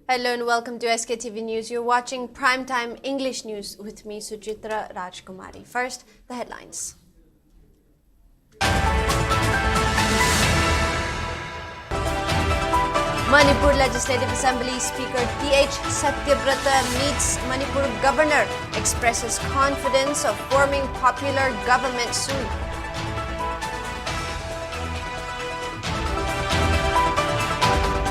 Hello and welcome to SKTV News. You're watching Primetime English News with me, SUCHITRA Rajkumari. First, the headlines. Manipur Legislative Assembly Speaker T.H. Sktv'S meets Manipur Governor, expresses confidence of forming popular government soon.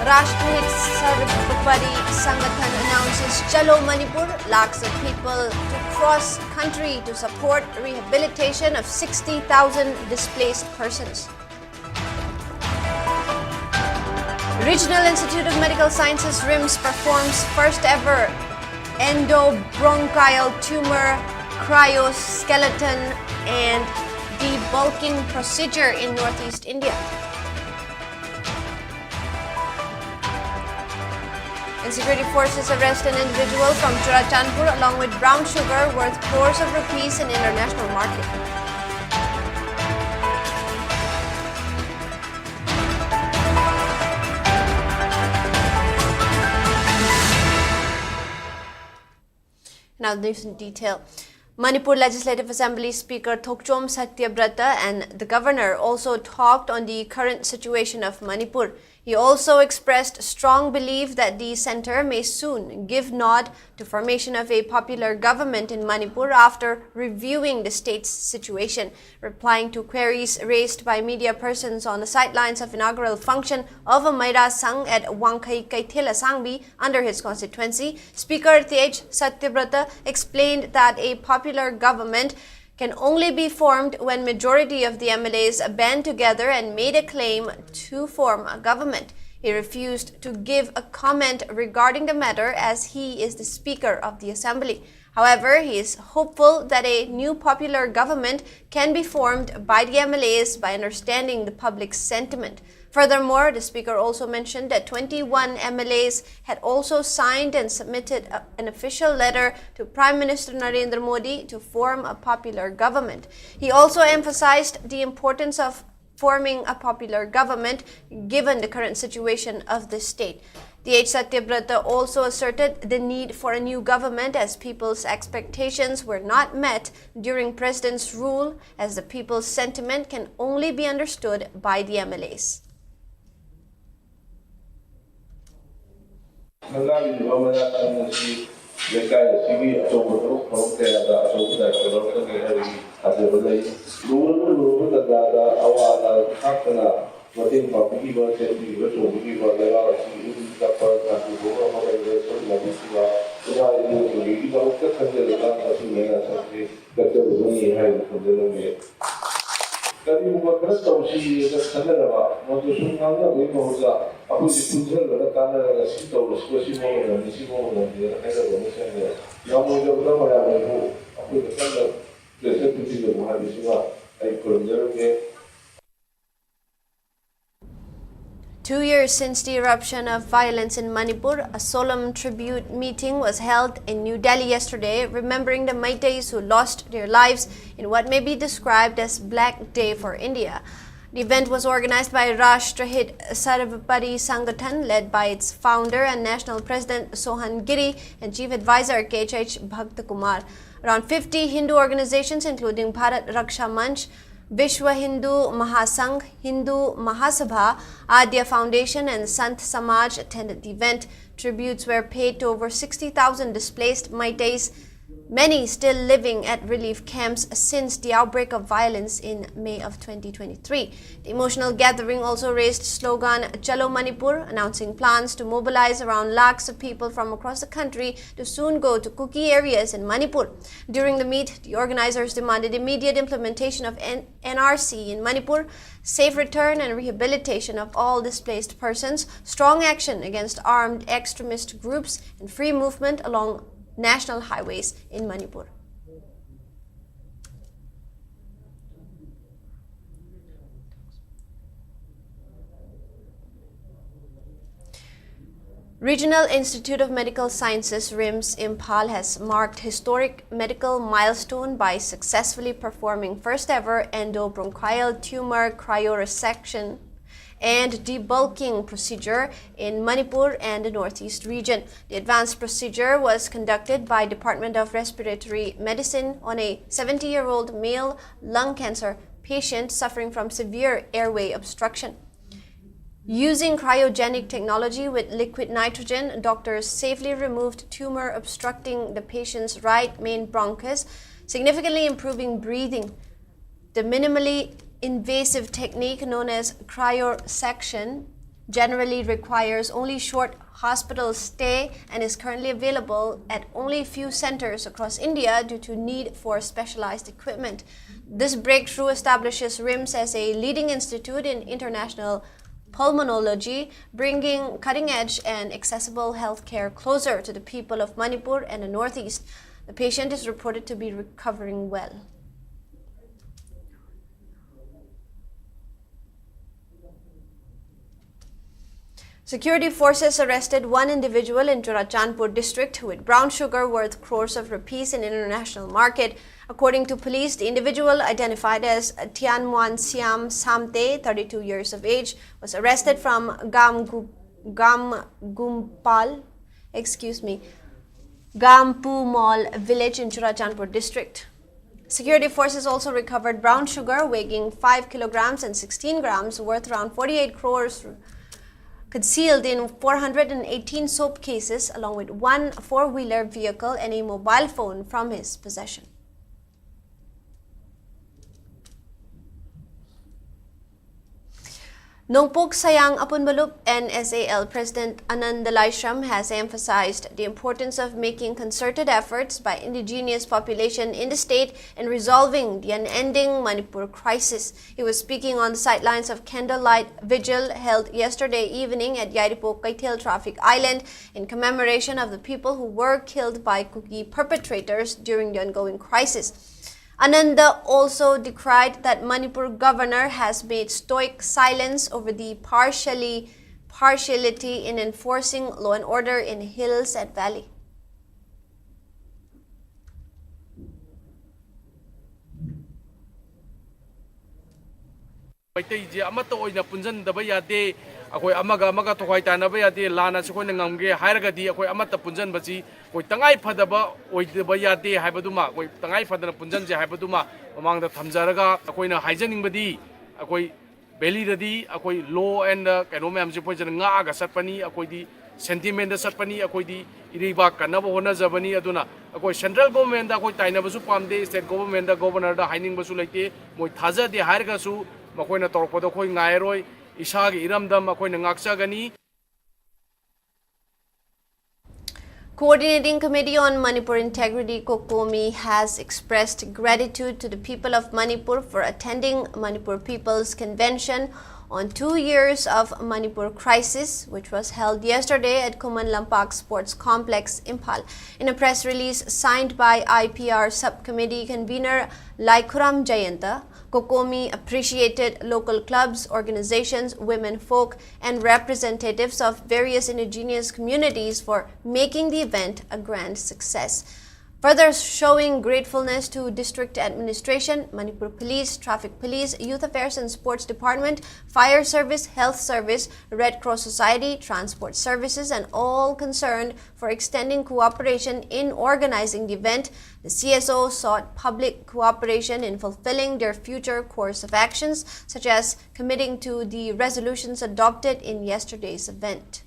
Rashtrahit Sarvapari Sangathan announces Chalo Manipur, lakhs of people to cross country to support rehabilitation of 60,000 displaced persons. Regional Institute of Medical Sciences RIMS performs first ever endobronchial tumor cryoskeleton and debulking procedure in Northeast India. And security forces arrest an individual from Churachandpur along with brown sugar worth crores of rupees in international market. Now news in detail. Manipur Legislative Assembly Speaker Thokchom Sktv'S and the Governor also talked on the current situation of Manipur. He also expressed strong belief that the centre may soon give nod to formation of a popular government in Manipur after reviewing the state's situation. Replying to queries raised by media persons on the sidelines of inaugural function of a Maira Sangh at Wangkhai Kaithila Sangbi under his constituency, Speaker T.H. Sktv'S explained that a popular government can only be formed when majority of the MLAs band together and made a claim to form a government. He refused to give a comment regarding the matter as he is the Speaker of the Assembly. However, he is hopeful that a new popular government can be formed by the MLAs by understanding the public sentiment. Furthermore, the Speaker also mentioned that 21 MLAs had also signed and submitted an official letter to Prime Minister Narendra Modi to form a popular government. He also emphasized the importance of forming a popular government given the current situation of the state. T.H. Sktv'S also asserted the need for a new government as people's expectations were not met during President's rule, as the people's sentiment can only be understood by the MLAs. Two years since the eruption of violence in Manipur, a solemn tribute meeting was held in New Delhi yesterday, remembering the Meiteis who lost their lives in what may be described as Black Day for India. The event was organized by Rashtrahit Sarvapari Sangathan, led by its founder and national president Sohan Giri and chief advisor K.H. Bhaktakumar. Around 50 Hindu organizations including Bharat Raksha Manch, Vishwa Hindu Mahasangh, Hindu Mahasabha, Adya Foundation and Sant Samaj attended the event. Tributes were paid to over 60,000 displaced Meiteis, many still living at relief camps since the outbreak of violence in May of 2023. The emotional gathering also raised slogan Chalo Manipur, announcing plans to mobilize around lakhs of people from across the country to soon go to Kuki areas in Manipur. During the meet, the organizers demanded immediate implementation of NRC in Manipur, safe return and rehabilitation of all displaced persons, strong action against armed extremist groups, and free movement along national highways in Manipur. Regional Institute of Medical Sciences RIMS Imphal has marked historic medical milestone by successfully performing first ever endobronchial tumor cryoresection and debulking procedure in Manipur and the Northeast region. The advanced procedure was conducted by Department of Respiratory Medicine on a 70-year-old male lung cancer patient suffering from severe airway obstruction. Using cryogenic technology with liquid nitrogen, doctors safely removed tumor obstructing the patient's right main bronchus, significantly improving breathing. The minimally invasive technique known as cryosection generally requires only short hospital stay and is currently available at only a few centers across India due to need for specialized equipment. This breakthrough establishes RIMS as a leading institute in international pulmonology, bringing cutting-edge and accessible healthcare closer to the people of Manipur and the Northeast. The patient is reported to be recovering well. Security forces arrested one individual in Churachandpur district with brown sugar worth crores of rupees in international market. According to police, the individual, identified as Tianmuan Siam Samte, 32 years of age, was arrested from Gampu Mall village in Churachandpur district. Security forces also recovered brown sugar weighing 5 kilograms and 16 grams worth around 48 crores concealed in 418 soap cases along with one four-wheeler vehicle and a mobile phone from his possession. Nongpok Sayang Apunbalup NSAL President Anand Dalaishram has emphasized the importance of making concerted efforts by indigenous population in the state in resolving the unending Manipur crisis. He was speaking on the sidelines of candlelight vigil held yesterday evening at Yairipo Kaithel Traffic Island in commemoration of the people who were killed by Kuki perpetrators during the ongoing crisis. Ananda also decried that Manipur governor has made stoic silence over the partiality in enforcing law and order in hills and valley. Akoi amaga tokai tanaba yade lana sikoi ngamge hairagadi akoi amata punjan bachi koi tangai phadaba oidaba yade haibaduma koi tangai phadana punjan je haibaduma mamangda thamjaraga akoina haijaning badi akoi belly dadi akoi law and kaino mayam je poijan nga ga satpani akoi di sentiment da satpani akoi di iriba kanaba hona jabani aduna akoi central government da akoi tainaba su pamde state government da governor da haining basu leite moi thaja de hairga su makoina torpodo khoi ngairoi Coordinating Committee on Manipur Integrity Kokomi has expressed gratitude to the people of Manipur for attending Manipur People's Convention on 2 years of Manipur crisis, which was held yesterday at Kuman Lampak Sports Complex, Imphal. In a press release signed by IPR Subcommittee Convener Laikhuram Jayanta, Kokomi appreciated local clubs, organizations, women folk, and representatives of various indigenous communities for making the event a grand success. Further showing gratefulness to District Administration, Manipur Police, Traffic Police, Youth Affairs and Sports Department, Fire Service, Health Service, Red Cross Society, Transport Services, and all concerned for extending cooperation in organizing the event, the CSO sought public cooperation in fulfilling their future course of actions, such as committing to the resolutions adopted in yesterday's event.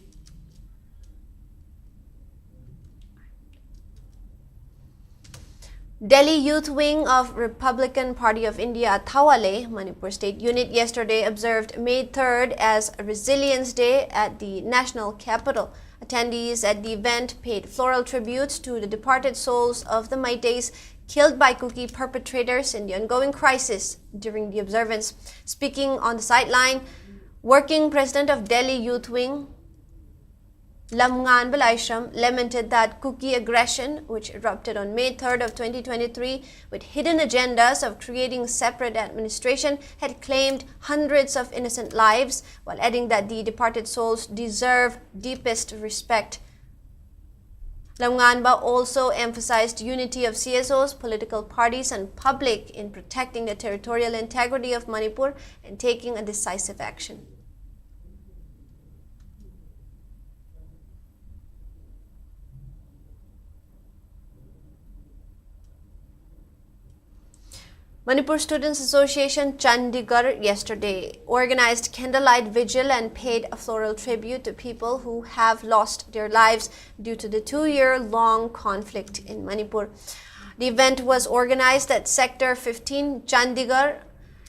Delhi Youth Wing of Republican Party of India Thawale, Manipur State Unit, yesterday observed May 3rd as Resilience Day at the national capital. Attendees at the event paid floral tributes to the departed souls of the Meiteis killed by Kuki perpetrators in the ongoing crisis during the observance. Speaking on the sideline, Working President of Delhi Youth Wing, Lamngan Balaishram, lamented that Kuki aggression, which erupted on May 3rd of 2023 with hidden agendas of creating separate administration, had claimed hundreds of innocent lives, while adding that the departed souls deserve deepest respect. Lamnganba also emphasized unity of CSOs, political parties and public in protecting the territorial integrity of Manipur and taking a decisive action. Manipur Students Association Chandigarh yesterday organized candlelight vigil and paid a floral tribute to people who have lost their lives due to the 2-year-long conflict in Manipur. The event was organized at Sector 15, Chandigarh,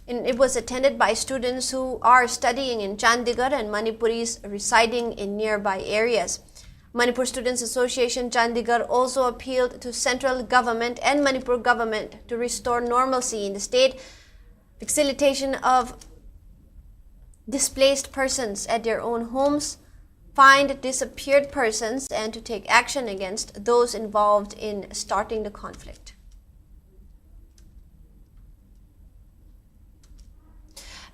and it was attended by students who are studying in Chandigarh and Manipuris residing in nearby areas. Manipur Students Association Chandigarh also appealed to central government and Manipur government to restore normalcy in the state, facilitation of displaced persons at their own homes, find disappeared persons, and to take action against those involved in starting the conflict.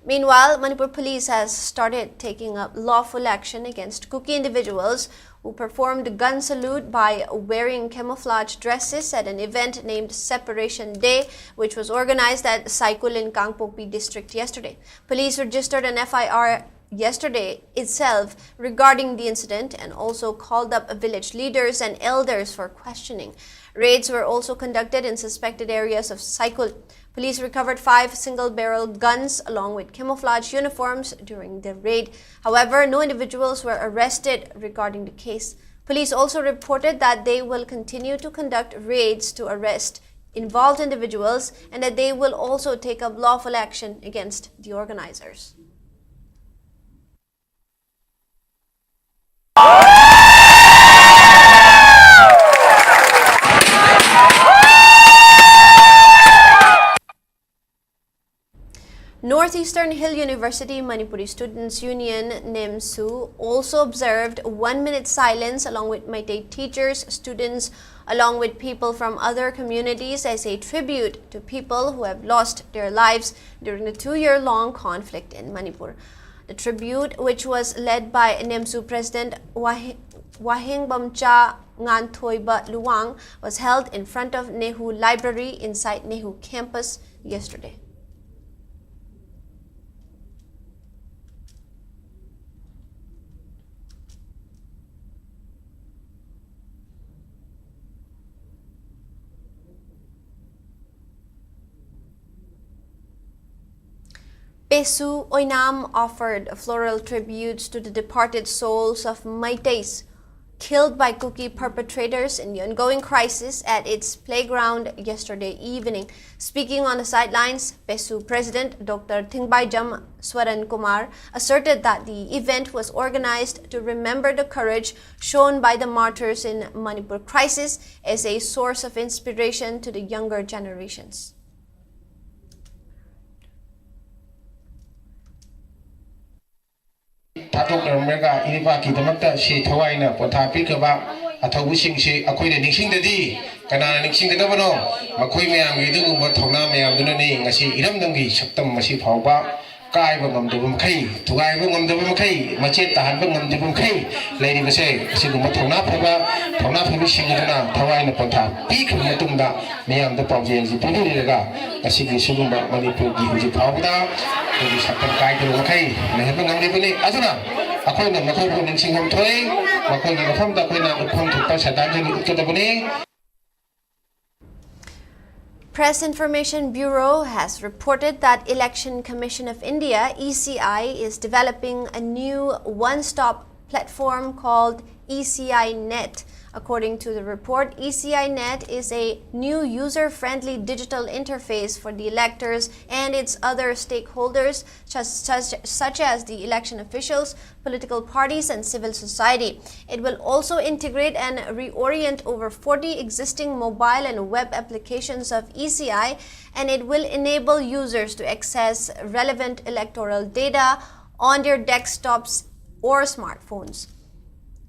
Meanwhile, Manipur police has started taking up lawful action against Kuki individuals who performed gun salute by wearing camouflage dresses at an event named Separation Day, which was organized at Saikul in Kangpokpi district yesterday. Police registered an FIR yesterday itself regarding the incident and also called up village leaders and elders for questioning. Raids were also conducted in suspected areas of Saikul. Police recovered 5 single-barrel guns along with camouflage uniforms during the raid. However, no individuals were arrested regarding the case. Police also reported that they will continue to conduct raids to arrest involved individuals and that they will also take up lawful action against the organizers. Northeastern Hill University Manipuri Students Union NIMSU also observed 1-minute silence along with Meitei teachers, students, along with people from other communities as a tribute to people who have lost their lives during the 2-year-long conflict in Manipur. The tribute, which was led by NIMSU President Wahingbamcha Nganthoiba Luang, was held in front of Nehu Library inside Nehu campus yesterday. Pesu Oinam offered floral tributes to the departed souls of Meiteis killed by Kuki perpetrators in the ongoing crisis at its playground yesterday evening. Speaking on the sidelines, Pesu President Dr. Thingbaijam Swaran Kumar asserted that the event was organized to remember the courage shown by the martyrs in Manipur crisis as a source of inspiration to the younger generations. Tatok Iriba Kitamata, she Tawaina, Potapi Kaba, Atawishing she, Aquila Nixing the D, Kana Nixing the Governor, Makoyam, we do what Toname, Dunani, Nasi, Iramdangi, Shaktam, Masi Pauba, Kai Bungam de Bumkay, Tugai Bungam de Bumkay, Macheta Bungam de Bumkay, Lady Mase, Sigmatona Paba, Tona Wishing Tawaina Pota, Peak Matunda, Miam the Pavjans, Pudulaga, Asigi Sugumba, Manipur, Gihuji Pauda. Jadi sakit kait tu makai, lepas mengambil beli, asana, aku nak makai pun yang singkong toy, makai yang faham tak, aku nak upon tu pas sedang jadi kita beli. Press Information Bureau has reported that Election Commission of India (ECI) is developing a new one-stop platform called ECI Net. According to the report, ECI Net is a new user-friendly digital interface for the electors and its other stakeholders, such as the election officials, political parties, and civil society. It will also integrate and reorient over 40 existing mobile and web applications of ECI, and it will enable users to access relevant electoral data on their desktops or smartphones.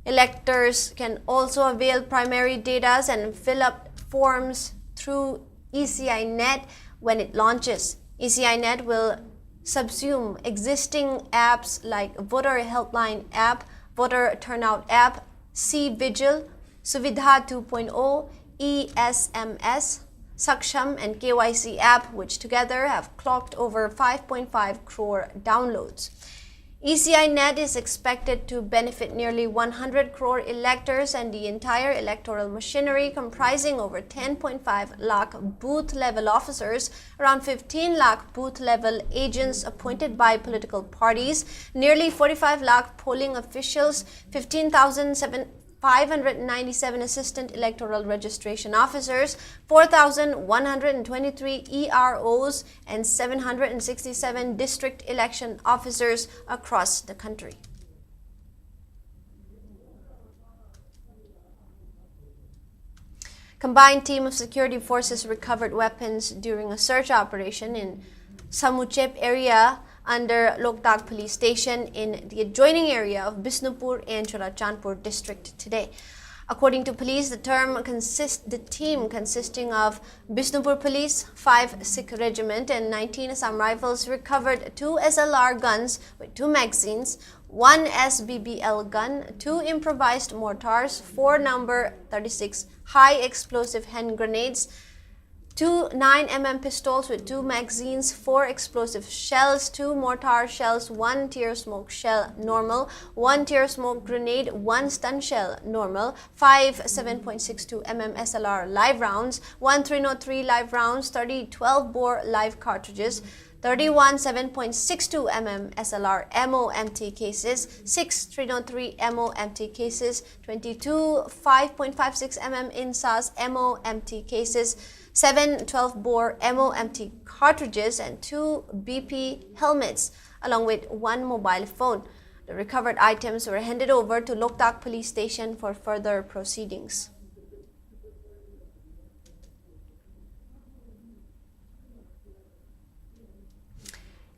Electors can also avail primary data and fill up forms through ECI Net when it launches. ECI Net will subsume existing apps like Voter Helpline app, Voter Turnout app, C-Vigil, Suvidha 2.0, ESMS, Saksham, and KYC app, which together have clocked over 5.5 crore downloads. ECI net is expected to benefit nearly 100 crore electors and the entire electoral machinery, comprising over 10.5 lakh booth-level officers, around 15 lakh booth-level agents appointed by political parties, nearly 45 lakh polling officials, 15,597 assistant electoral registration officers, 4,123 EROs, and 767 district election officers across the country. Combined team of security forces recovered weapons during a search operation in Samuchep area under Loktak police station in the adjoining area of Bisnupur and Churachandpur district today. According to police, the team consisting of Bisnupur Police, 5 Sikh Regiment and 19 Assam Rifles recovered 2 SLR guns with 2 magazines, 1 SBBL gun, 2 improvised mortars, 4 number 36 high explosive hand grenades, 2 9mm pistols with 2 magazines, 4 explosive shells, 2 mortar shells, 1 tear smoke shell normal, 1 tear smoke grenade, 1 stun shell normal, 5 7.62mm SLR live rounds, 1 303 live rounds, 30 12-bore live cartridges, 31 7.62mm SLR ammo empty cases, 6 303 ammo empty cases, 22 5.56mm INSAS ammo empty cases, 7 12-bore ammo empty cartridges, and 2 BP helmets, along with 1 mobile phone. The recovered items were handed over to Loktak police station for further proceedings.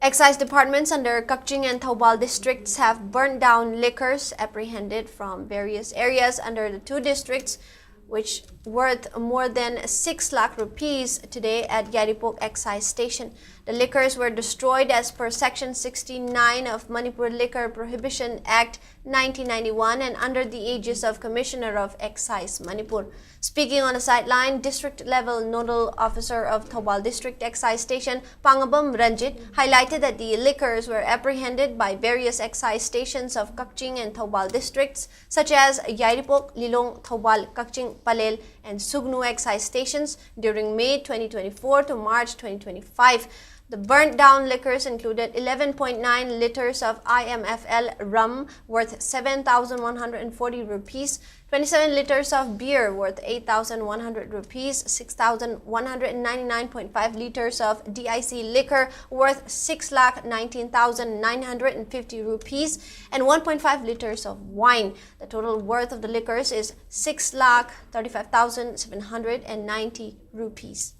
Excise departments under Kakching and Thoubal districts have burnt down liquors apprehended from various areas under the 2 districts, which worth more than 6 lakh rupees today at Yaripok Excise Station. The liquors were destroyed as per Section 69 of Manipur Liquor Prohibition Act 1991 and under the aegis of Commissioner of Excise Manipur. Speaking on a sideline, district-level nodal officer of Thoubal District Excise Station, Pangabam Ranjit, highlighted that the liquors were apprehended by various excise stations of Kakching and Thoubal districts, such as Yaripok, Lilong, Thoubal, Kakching, Palel, and Sugnu excise stations during May 2024 to March 2025. The burnt down liquors included 11.9 liters of IMFL rum worth 7,140 rupees, 27 liters of beer worth 8,100 rupees, 6,199.5 liters of DIC liquor worth 6,19,950 rupees, and 1.5 liters of wine. The total worth of the liquors is 6,35,790 rupees.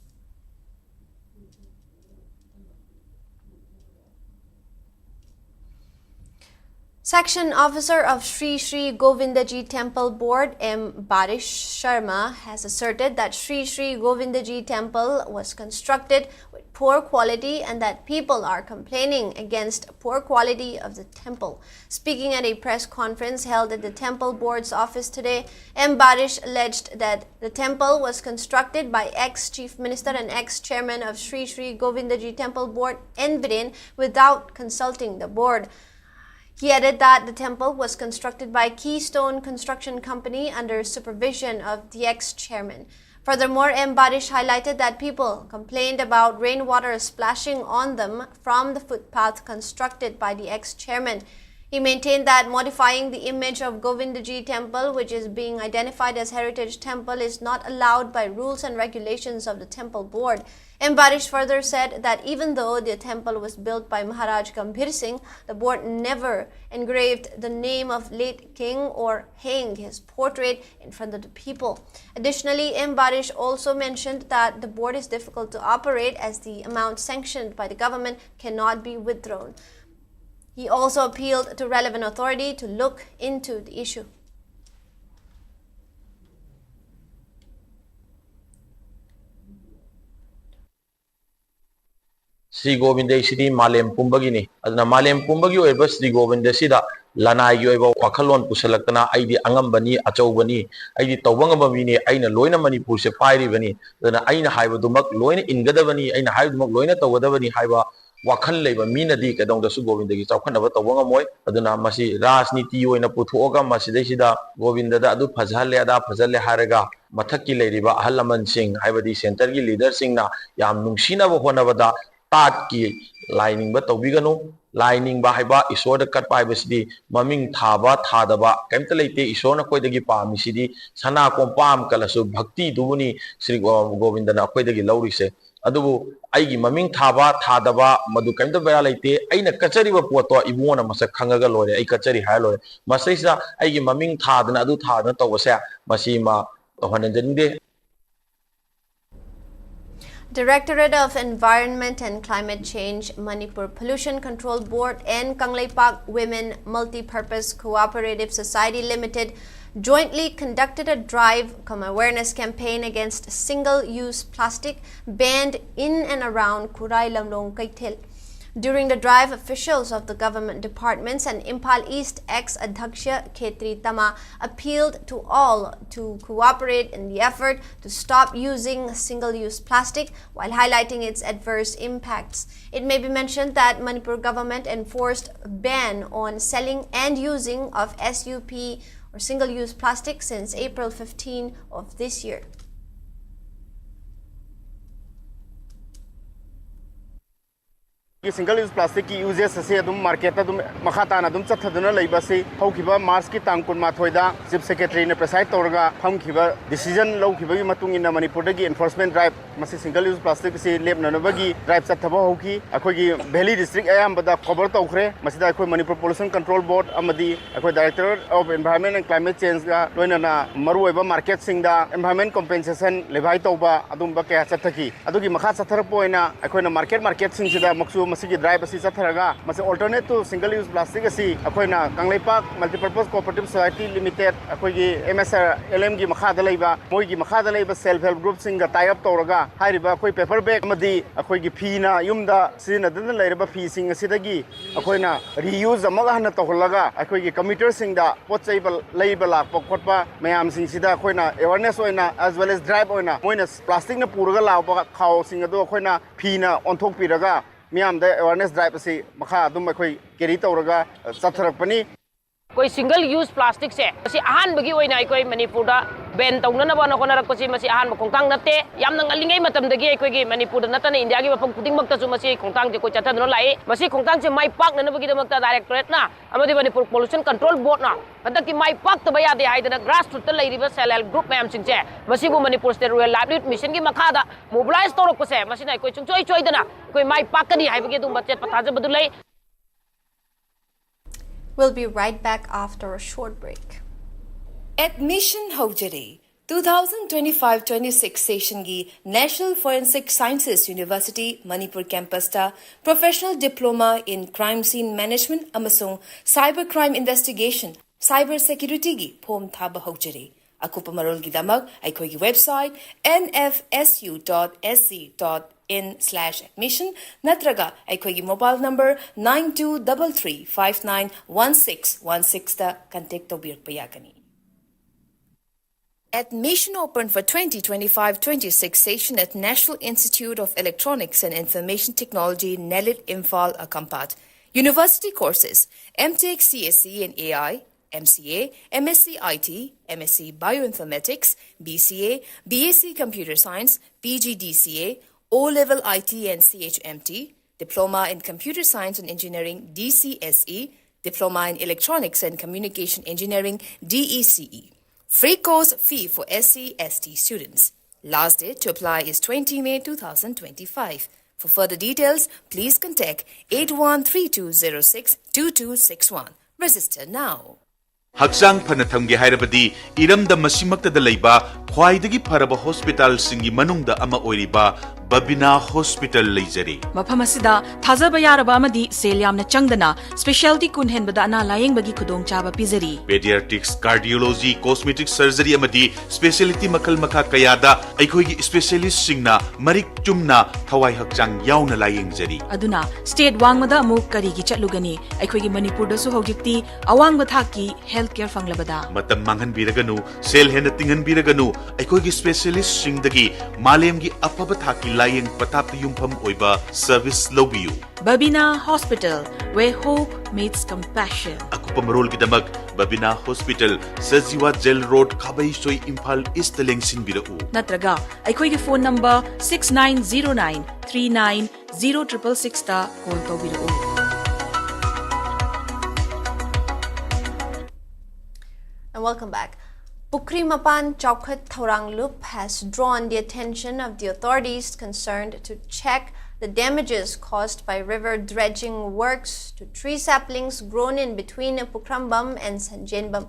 Section Officer of Sri Sri Govindaji Temple Board, M. Barish Sharma, has asserted that Sri Sri Govindaji Temple was constructed with poor quality and that people are complaining against poor quality of the temple. Speaking at a press conference held at the Temple Board's office today, M. Barish alleged that the temple was constructed by ex-Chief Minister and ex-Chairman of Sri Sri Govindaji Temple Board, N. Biren, without consulting the board. He added that the temple was constructed by Keystone Construction Company under supervision of the ex-chairman. Furthermore, M. Barish highlighted that people complained about rainwater splashing on them from the footpath constructed by the ex-chairman. He maintained that modifying the image of Govindaji Temple, which is being identified as Heritage Temple, is not allowed by rules and regulations of the Temple Board. M. Barish further said that even though the temple was built by Maharaj Gambhir Singh, the board never engraved the name of late king or hang his portrait in front of the people. Additionally, M. Barish also mentioned that the board is difficult to operate as the amount sanctioned by the government cannot be withdrawn. He also appealed to relevant authority to look into the issue. Sri Govinda Sri Malem Pumbagini, Adna Malem Pumbagi over Sri Govinda Sida, Lana Yoeva Wakalon Pusalakana, Id Angambani, Achobani, Id Tawangabini, Aina Loina Manipur, Sepirivani, then Aina Hiva Dumak, Loina in Gadavani, Aina Hive Loina Tawadavani Hiva, wakhal leiba minadi kadong da su govinda gi chawkhana ba tawanga moy aduna masi rajniti oina puthoga masidai sida govinda da adu phajhalle ada phajhalle haraga mathakki leiriba ahalaman sing haibadi center gi leader sing na yam nungsina ba hona bada tat ki lining ba tawbiganu lining ba haiba isor da kat pai basidi maming thaba thadaba kemta leite isor na koi dagi pami sidi sana kompam kalasu bhakti dubuni Sri Govinda na koi dagi lauri se adubu aigi maming thaba thadaba madu kemta bera leite aina kachari ba poto ibuna masak khangaga lore ai kachari ha lore masaisa aigi maming thadana adu thadana tawase masima honanjinde. Directorate of Environment and Climate Change, Manipur Pollution Control Board and Kangleipak Women Multi-Purpose Cooperative Society Limited jointly conducted a drive awareness campaign against single-use plastic banned in and around Kurai Lamlong Kaithel. During the drive, officials of the government departments and Imphal East ex-Adhaksha Khetri Tama appealed to all to cooperate in the effort to stop using single-use plastic while highlighting its adverse impacts. It may be mentioned that Manipur government enforced a ban on selling and using of SUP or single-use plastic since April 15 of this year. Single-use plastic ki uses se adum market adum makhata na adum chathaduna leiba se haukiba March ki tang kun mathoida Chief Secretary ne preside torga phamkiba decision laukiba gi matung in Manipur gi enforcement drive masi single-use plastic se lebnanaba gi drive chathaba hauki akhoi gi Valley district ayambada cover tawkhre masida akhoi Manipur Pollution Control Board amadi akhoi Directorate of Environment and Climate Change ga loina na maru oiba market singda environment compensation lebai tawba adum ba kya chathaki adugi makha chatharapoina akhoi na market sing sida maksu masigi drive asi chatharaga masi alternate to single use plastic asi akoina Kangleipak Multi-Purpose Cooperative Society Limited akoigi MSR LM gi makhada leiba moigi makhada leiba self help group singa tie up toraga hairiba akoi paper bag amadi akoigi phina yumda sina dana leiraba phi sing asidagi akoina reuse amaga hana tohlaga akoigi commuter singda potchaiba leiba lakpa khotpa mayam sing sida akoina awareness oina as well as drive oina moina plastic na puraga lawba khaw sing adu akoina phina onthok piraga Miam the awareness drive si makha adum akhoi carry tawraga chatharakpani koi single use plastic se si ahan bagi oina koi Manipur da ban tawnana ba na konarak pasi masi ahan khongtang natte yamna ngalingai matam dagi koi gi Manipur da natana India gi mafam kuding makta su masi khongtang je koi chathadno lai masi khongtang se mai pak na bagi da makta directorate na amadi Manipur Pollution Control Board na hadak ki mai pak ta baya de haidana grassroots ta leiriba self help group mayam sing je masi bu Manipur State Rural Livelihood Mission gi makha da mobilize torok ko se masi nai koi chungchoi choi dana koi mai pak ka di haibagi dum bachet pathaja badu lai. We'll be right back after a short break. Admission Hojari 2025-26 session gi National Forensic Sciences University Manipur campus ta Professional Diploma in Crime Scene Management amasung Cybercrime Investigation Cyber Security gi phom thaba hojari. Akupa marol gi damak aikoi gi website nfsu.sc.in/admission natraga aikoi mobile number 9233591616 ta contact tobir payakani. Admission open for 2025-26 session at National Institute of Electronics and Information Technology, Nelit, Imphal, Akampat. University courses: MTech CSE in AI, MCA, MSc IT, MSc Bioinformatics, BCA, BSc Computer Science, PGDCA, O-Level IT and CHMT, Diploma in Computer Science and Engineering, DCSE, Diploma in Electronics and Communication Engineering, DECE. Free course fee for SC/ST students. Last date to apply is 20 May 2025. For further details, please contact 8132062261. Register now. Haksang panatamgi hairabadi iramda masimakta da leiba khwaidagi pharaba hospital singi manungda ama oiriba Babina Hospital leijari. Mafam asida thajaba yaraba amadi sel yamna changdana specialty kun henbada ana layeng bagi khudong chaba pizari. Pediatrics, cardiology, cosmetic surgery amadi specialty makal makha kayada aikhoi gi specialist singna marik chumna thawai hakchang yauna layeng jari. Aduna state wangmada amuk kari gi chatlugani aikhoi gi Manipur da su hojikti awang bathaki healthcare fanglabada. Matam manghan biraganu sel hena tinghan biraganu ꯑꯩꯈꯣꯏꯒꯤ ꯁ꯭ꯄꯦꯁꯤꯌꯦꯂꯤꯁꯠꯁꯤꯡꯗꯒꯤ ꯃꯥꯂꯦꯝꯒꯤ ꯑꯐꯕ ꯊꯥꯛꯀꯤ ꯂꯥꯌꯦꯡ ꯄꯊꯥꯞꯇ ꯌꯨꯝꯐꯝ ꯑꯣꯏꯕ service ꯂꯧꯕꯤꯌꯨ Babina Hospital, where hope meets compassion. ꯑꯀꯨꯞꯄ ꯃꯔꯣꯜꯒꯤꯗꯃꯛ ꯕꯕꯤꯅꯥ ꯍꯣꯁꯄꯤꯇꯥꯜ ꯁꯖꯤꯋꯥ ꯖꯦꯜ ꯔꯣꯗ ꯈꯥꯕꯩꯁꯣꯏ ꯏꯝꯐꯥꯜ ꯏꯁꯇ ꯂꯦꯡꯁꯤꯟꯕꯤꯔꯛꯎ Natraga, ꯑꯩꯈꯣꯏꯒꯤ phone number 6909390666 ꯇ call ꯇꯧꯕꯤꯔꯛꯎ. And welcome back. Pukri Mapan Chowkhat Thaurang Loop has drawn the attention of the authorities concerned to check the damages caused by river dredging works to tree saplings grown in between Pukrambam and Sanjenbam.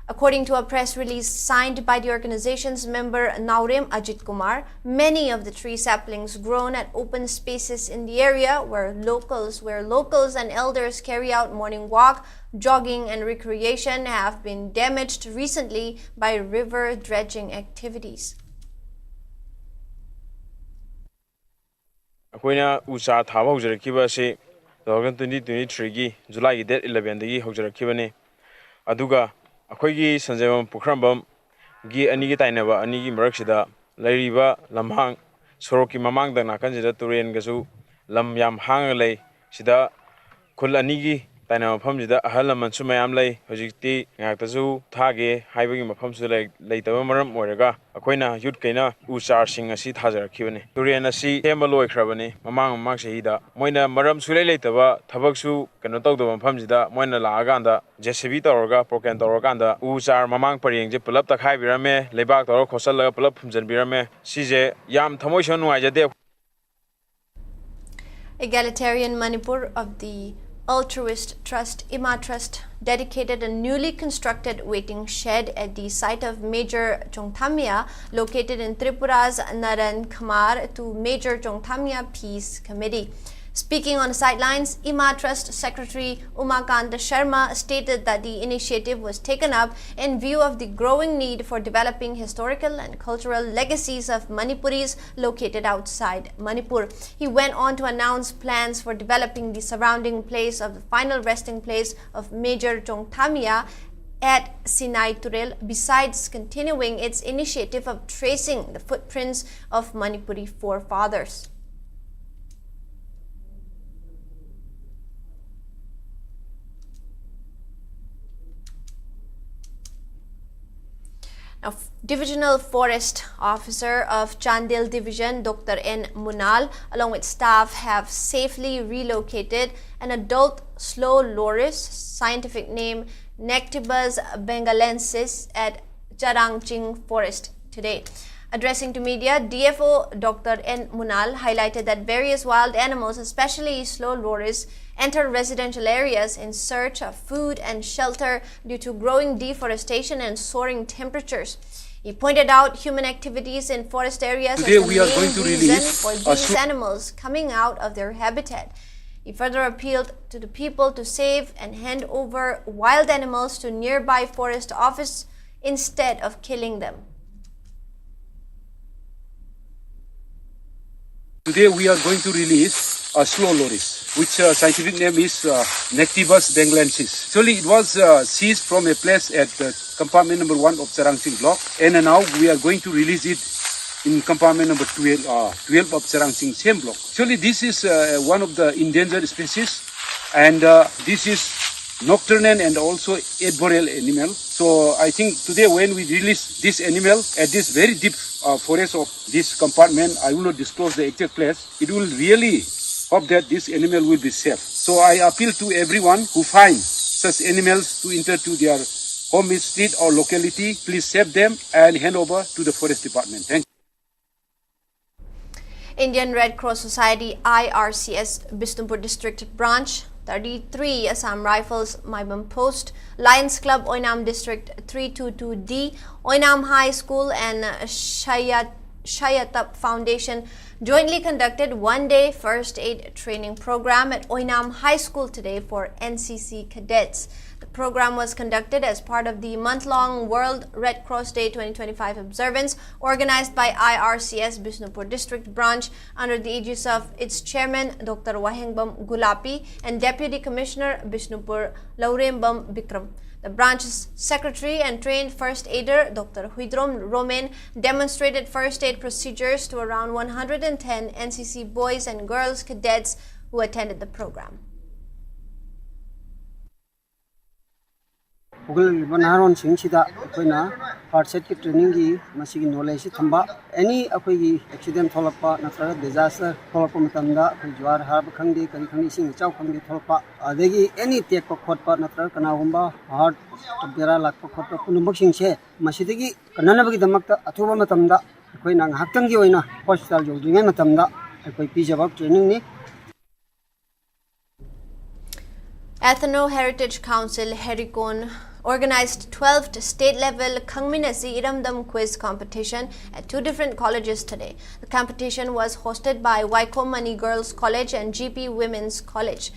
According to a press release signed by the organization's member Naurem Ajit Kumar, many of the tree saplings grown at open spaces in the area where locals and elders carry out morning walk, jogging and recreation have been damaged recently by river dredging activities. ꯑꯩꯈꯣꯏꯅ ꯎꯆꯥ ꯊꯥꯕ ꯍꯧꯖꯔꯛꯈꯤꯕ ꯑꯁꯤ 2023ꯒꯤ ꯖꯨꯂꯥꯏꯒꯤ date 11ꯗꯒꯤ ꯍꯧꯖꯔꯛꯈꯤꯕꯅꯤ ꯑꯗꯨꯒ ꯑꯩꯈꯣꯏꯒꯤ ꯁꯟꯖꯦꯝꯕꯝ ꯄꯨꯈ꯭ꯔꯝꯕꯝꯒꯤ ꯑꯅꯤꯒꯤ ꯇꯥꯏꯅꯕ ꯑꯅꯤꯒꯤ ꯃꯔꯛꯁꯤꯗ ꯂꯩꯔꯤꯕ ꯂꯝꯍꯥꯡ ꯁꯣꯔꯣꯛꯀꯤ ꯃꯃꯥꯡꯗ ꯅꯥꯀꯟꯁꯤꯗ ꯇꯨꯔꯦꯟꯒꯁꯨ ꯂꯝ ꯌꯥꯝ ꯍꯥꯡꯉ ꯂꯩ ꯁꯤꯗ ꯈꯨꯜ ꯑꯅꯤꯒꯤ ꯇꯥꯏꯅꯕ ꯃꯐꯝꯁꯤꯗ ꯑꯍꯜ ꯂꯃꯟꯁꯨ ꯃꯌꯥꯝ ꯂꯩ ꯍꯧꯖꯤꯛꯇꯤ ꯉꯥꯛꯇꯁꯨ ꯊꯥꯒꯦ ꯍꯥꯏꯕꯒꯤ ꯃꯐꯝꯁꯨ ꯂꯩꯇꯕ ꯃꯔꯝ ꯑꯣꯏꯔꯒ ꯑꯩꯈꯣꯏꯅ ꯌꯨꯠꯀꯩꯅ ꯎ ꯆꯥꯔꯁꯤꯡ ꯑꯁꯤ ꯊꯥꯖꯔꯛꯈꯤꯕꯅꯤ ꯇꯨꯔꯦꯟ ꯑꯁꯤ ꯁꯦꯝꯕ ꯂꯣꯏꯈ꯭ꯔꯕꯅꯤ ꯃꯃꯥꯡ ꯆꯍꯤꯗ ꯃꯣꯏꯅ ꯃꯔꯝ ꯁꯨꯂꯩ ꯂꯩꯇꯕ ꯊꯕꯛꯁꯨ ꯇꯧꯗꯕ ꯃꯐꯝꯁꯤꯗ ꯃꯣꯏꯅ ꯂꯥꯛꯑꯀꯥꯟꯗ JCB ꯇꯧꯔꯒ ꯄ꯭ꯔꯣꯀꯦꯟ ꯇꯧꯔꯀꯥꯟꯗ ꯎ ꯆꯥꯔ ꯃꯃꯥꯡ ꯄꯔꯦꯡꯁꯦ ꯄꯨꯂꯞ ꯇꯛꯈꯥꯏꯕꯤꯔꯝꯃꯦ ꯂꯩꯕꯥꯛ ꯇꯧꯔꯒ ꯈꯣꯠꯆꯜꯂꯒ ꯄꯨꯂꯞ ꯐꯨꯝꯖꯤꯟꯕꯤꯔꯝꯃꯦ ꯁꯤꯁꯦ ꯌꯥꯝ ꯊꯃꯣꯏꯁꯣꯛꯅ ꯅꯨꯡꯉꯥꯏꯖꯗꯦ. Egalitarian Manipur of the altruist trust Ima Trust dedicated a newly constructed waiting shed at the site of Major Chongthamya located in Tripura's Naran Khamar to Major Chongthamya Peace Committee. Speaking on the sidelines, Ima Trust Secretary Umakant Sharma stated that the initiative was taken up in view of the growing need for developing historical and cultural legacies of Manipuris located outside Manipur. He went on to announce plans for developing the surrounding place of the final resting place of Major Chongthamya at Sinai Turel, besides continuing its initiative of tracing the footprints of Manipuri forefathers. Now, Divisional Forest Officer of Chandel Division, Dr. N. Munal, along with staff, have safely relocated an adult slow loris, scientific name Nectibus bengalensis, at Charangching Forest today. Addressing to media, DFO Dr. N. Munal highlighted that various wild animals, especially slow loris, enter residential areas in search of food and shelter due to growing deforestation and soaring temperatures. He pointed out human activities in forest areas as the main reason for these animals coming out of their habitat. He further appealed to the people to save and hand over wild animals to nearby forest office instead of killing them. Today we are going to release a slow loris, which scientific name is Nectibus bengalensis. Actually, it was seized from a place at compartment number 1 of Charangching block, and now we are going to release it in compartment number 12 of Charangching same block. Actually, this is one of the endangered species, and this is nocturnal and also arboreal animal. So I think today when we release this animal at this very deep forest of this compartment, I will not disclose the exact place. It will really hope that this animal will be safe. So I appeal to everyone who finds such animals to enter to their home, street or locality, please save them and hand over to the forest department. Thank you. Indian Red Cross Society IRCS Bishnupur District Branch, 33 Assam Rifles Maibam Post, Lions Club Oinam District 322D, Oinam High School and Shayatap Foundation jointly conducted one-day first aid training program at Oinam High School today for NCC cadets. The program was conducted as part of the month-long World Red Cross Day 2025 observance organized by IRCS Bishnupur District Branch under the aegis of its chairman Dr. Wahengbam Gulapi and Deputy Commissioner Bishnupur Laurembam Bikram. The branch's secretary and trained first aider, Dr. Huidrom Romain, demonstrated first aid procedures to around 110 NCC boys and girls cadets who attended the program. Naharon Singh Sida, first aid training, Masiki knowledge, Tamba, any accident Tolapa, Natra, disaster, Tolapa Matanda, Juar Harb Kandi, Karikani Sing, Chow Kandi Tolpa, Adegi, any take of Kotpa, Natra, Kanahumba, Hard, Tabira, Lakpa, Punumbing She, Mashidigi, Kananabaki the Makta, Atuba Matanda, Quinang Hakangi, Hospital, Joding Matanda, Pijabak training. Ethno Heritage Council Herikon organized 12th state-level Kangminasi Iramdam quiz competition at 2 different colleges today. The competition was hosted by Waikomani Girls College and GP Women's College.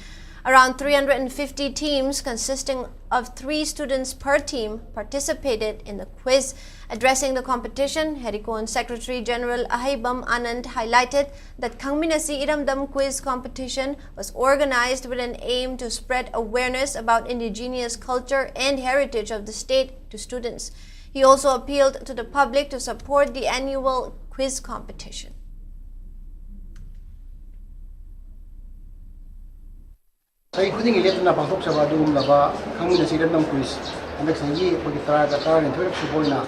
Around 350 teams consisting of 3 students per team participated in the quiz. Addressing the competition, Herikon Secretary General Ahibam Anand highlighted that Kangminasi Iramdam quiz competition was organized with an aim to spread awareness about indigenous culture and heritage of the state to students. He also appealed to the public to support the annual quiz competition. Saya khuding ilet na pangtok sa badum laba kami na sidan ng quiz anak sangi pagi tara ng tuwek suboy na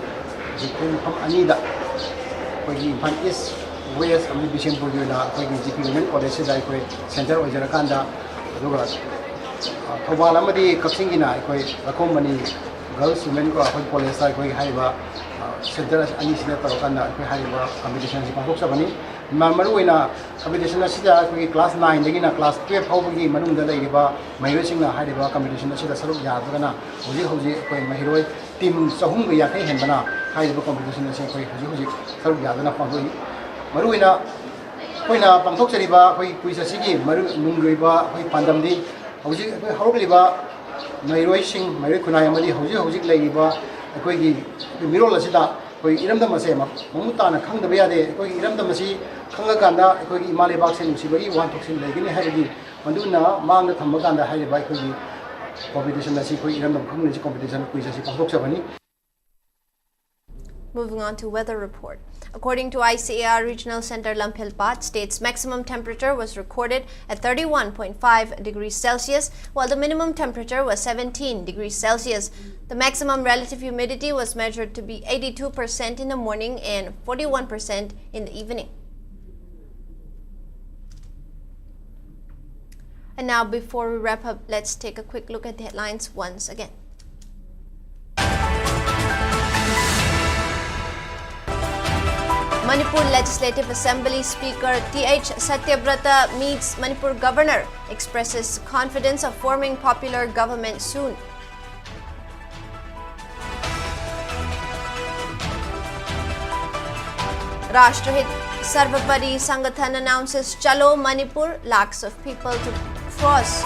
jikun pam anida pagi Imphal East West ami bisen pagi na pagi GP Women College sa ikoi center ojara kanda aduga thobal amadi kapsingi na ikoi Waikomani Girls Women College sa ikoi haiba center ani sina tarokanda ikoi haiba competition si pangtok sa bani Maruina competition sida class 9 dagi na class 12 hawbagi manungda leiba mairosing na haiba competition sida saruk yadagana hoji koi mahiroi team sahum ya kai henbana haiba competition se koi hoji saruk yadana pangoi maruina koina pangthok seriba koi quiz asigi maru nungreiba koi pandamdi hoji koi hawgliba mairoi sing mairoi kunai amadi hoji leiba koi gi mirol asida koi iramdam ase mamutana khangdaba yade koi iramdam asi khangakanda koi imale bakse nusibagi wan thoksin legini haigi manduna mangda thambakanda haiba koi competition asi koi iramdam khangni competition quiz asi pangthok sabani. Moving on to weather report. According to ICAR Regional Center Lampilpat, state's maximum temperature was recorded at 31.5 degrees Celsius, while the minimum temperature was 17 degrees Celsius. The maximum relative humidity was measured to be 82% in the morning and 41% in the evening. And now, before we wrap up, let's take a quick look at the headlines once again. Manipur Legislative Assembly Speaker T.H. Satyabrata meets Manipur Governor, expresses confidence of forming popular government soon. Rashtrahit Sarvapari Sangathan announces Chalo Manipur, lakhs of people to cross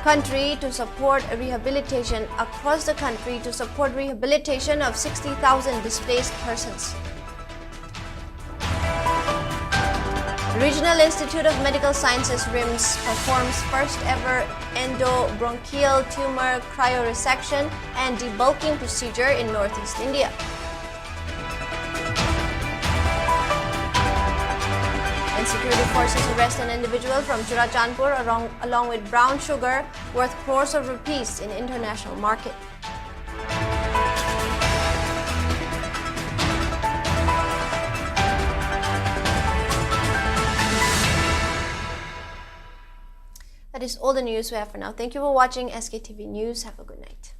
country to support rehabilitation across the country to support rehabilitation of 60,000 displaced persons. Regional Institute of Medical Sciences RIMS performs first ever endobronchial tumor cryoresection and debulking procedure in northeast India. And security forces arrest an individual from Churachandpur along with brown sugar worth crores of rupees in international market. That is all the news we have for now. Thank you for watching SKTV News. Have a good night.